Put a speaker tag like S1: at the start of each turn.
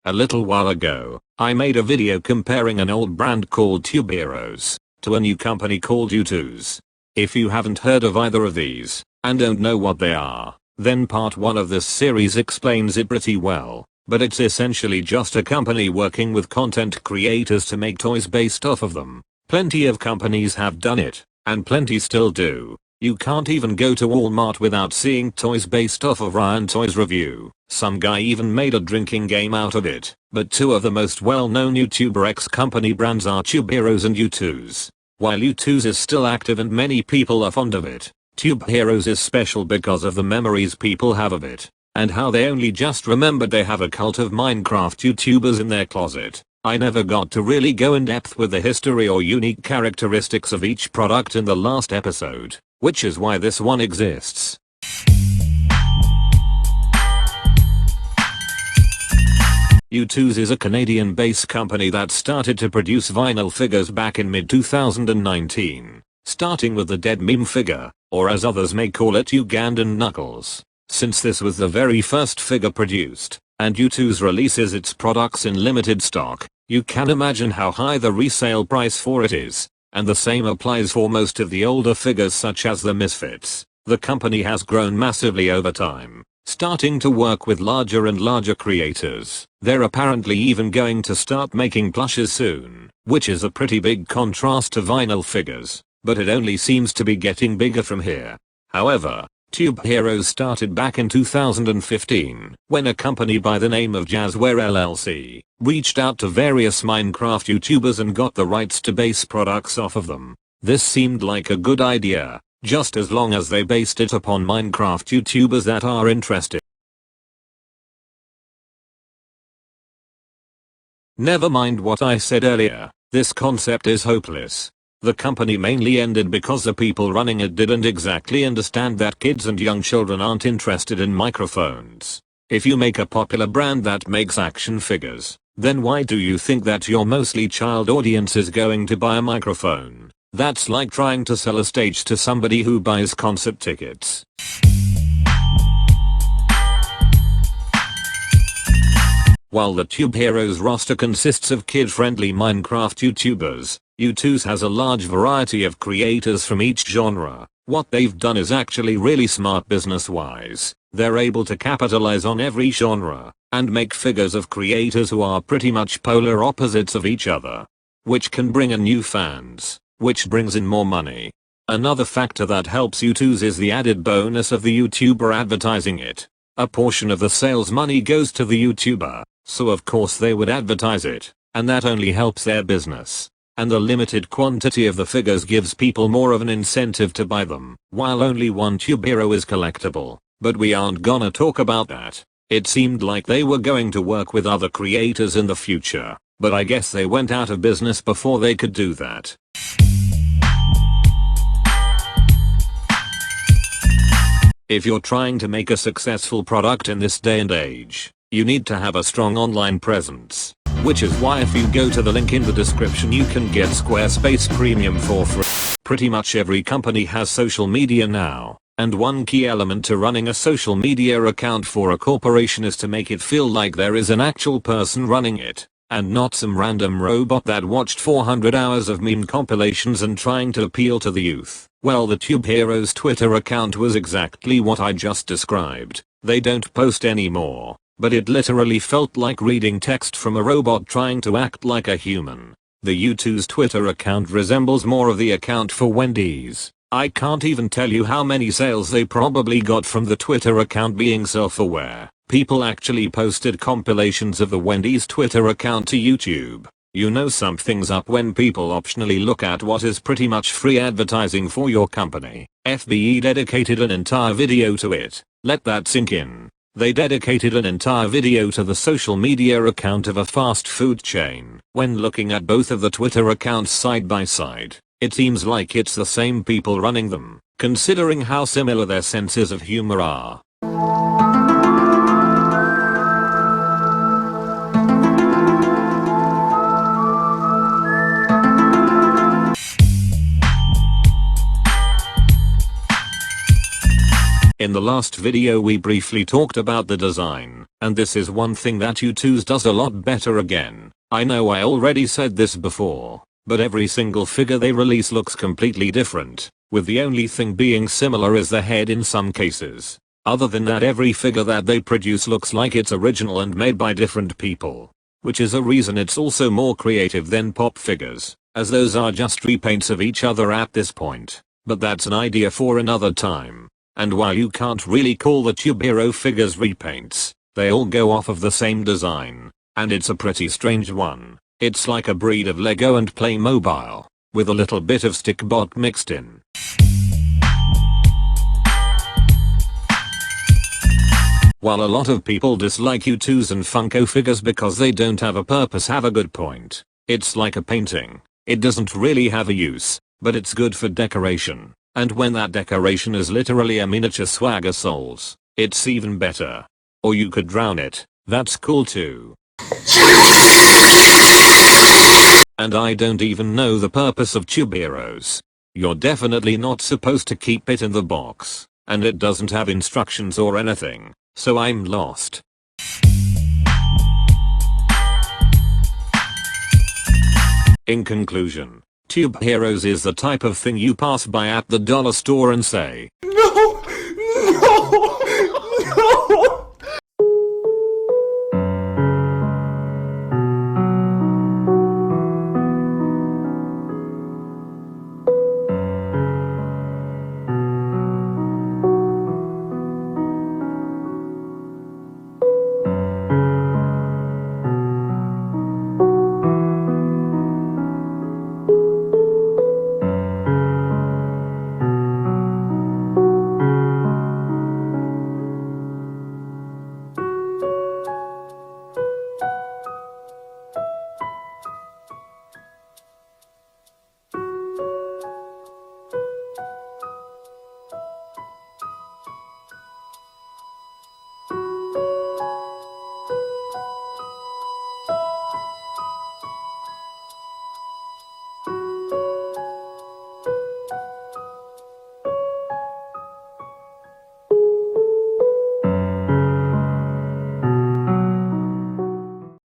S1: A little while ago, I made a video comparing an old brand called V.S to a new company called Youtooz. If you haven't heard of either of these, and don't know what they are, then part 1 of this series explains it pretty well, but it's essentially just a company working with content creators to make toys based off of them. Plenty of companies have done it, and plenty still do. You can't even go to Walmart without seeing toys based off of Ryan Toys Review. Some guy even made a drinking game out of it. But 2 of the most well-known YouTuber X company brands are V.S and Youtooz. While Youtooz is still active and many people are fond of it, V.S is special because of the memories people have of it, and how they only just remembered they have a cult of Minecraft YouTubers in their closet. I never got to really go in depth with the history or unique characteristics of each product in the last episode, which is why this one exists. Youtooz is a Canadian-based company that started to produce vinyl figures back in mid-2019, starting with the dead meme figure, or as others may call it, Ugandan Knuckles. Since this was the very first figure produced, and Youtooz releases its products in limited stock, you can imagine how high the resale price for it is, and the same applies for most of the older figures such as the Misfits. The company has grown massively over time, starting to work with larger and larger creators. They're apparently even going to start making plushes soon, which is a pretty big contrast to vinyl figures, but it only seems to be getting bigger from here. However, V.S started back in 2015 when a company by the name of Jazzware LLC reached out to various Minecraft YouTubers and got the rights to base products off of them. This seemed like a good idea, just as long as they based it upon Minecraft YouTubers that are interested. Never mind what I said earlier, this concept is hopeless. The company mainly ended because the people running it didn't exactly understand that kids and young children aren't interested in microphones. If you make a popular brand that makes action figures, then why do you think that your mostly child audience is going to buy a microphone? That's like trying to sell a stage to somebody who buys concert tickets. While the V.S roster consists of kid-friendly Minecraft YouTubers, Youtooz has a large variety of creators from each genre. What they've done is actually really smart business-wise. They're able to capitalize on every genre, and make figures of creators who are pretty much polar opposites of each other, which can bring in new fans, which brings in more money. Another factor that helps Youtooz is the added bonus of the YouTuber advertising it. A portion of the sales money goes to the YouTuber, so of course they would advertise it, and that only helps their business. And the limited quantity of the figures gives people more of an incentive to buy them. While only one V.S is collectible, but we aren't gonna talk about that. It seemed like they were going to work with other creators in the future, but I guess they went out of business before they could do that. If you're trying to make a successful product in this day and age, you need to have a strong online presence. Which is why if you go to the link in the description you can get Squarespace Premium for free. Pretty much every company has social media now, and one key element to running a social media account for a corporation is to make it feel like there is an actual person running it, and not some random robot that watched 400 hours of meme compilations and trying to appeal to the youth. Well, the V.S Twitter account was exactly what I just described. They don't post anymore, but it literally felt like reading text from a robot trying to act like a human. The Youtooz Twitter account resembles more of the account for Wendy's. I can't even tell you how many sales they probably got from the Twitter account being self-aware. People actually posted compilations of the Wendy's Twitter account to YouTube. You know something's up when people optionally look at what is pretty much free advertising for your company. FBE dedicated an entire video to it. Let that sink in. They dedicated an entire video to the social media account of a fast food chain. When looking at both of the Twitter accounts side by side, it seems like it's the same people running them, considering how similar their senses of humor are. In the last video we briefly talked about the design, And this is one thing that Youtooz does a lot better again. I know I already said this before, but every single figure they release looks completely different, with the only thing being similar is the head in some cases. Other than that, every figure that they produce looks like it's original and made by different people. Which is a reason it's also more creative than pop figures, as those are just repaints of each other at this point. But that's an idea for another time. And while you can't really call the Tube Hero figures repaints, they all go off of the same design. And it's a pretty strange one. It's like a breed of Lego and Playmobil, with a little bit of Stickbot mixed in. While a lot of people dislike Youtooz and Funko figures because they don't have a purpose, have a good point. It's like a painting. It doesn't really have a use, but it's good for decoration. And when that decoration is literally a miniature Swagger Souls, it's even better. Or you could drown it. That's cool too. And I don't even know the purpose of Tube Heroes. You're definitely not supposed to keep it in the box. And it doesn't have instructions or anything. So I'm lost. In conclusion, Tube Heroes is the type of thing you pass by at the dollar store and say, "No! No! No!"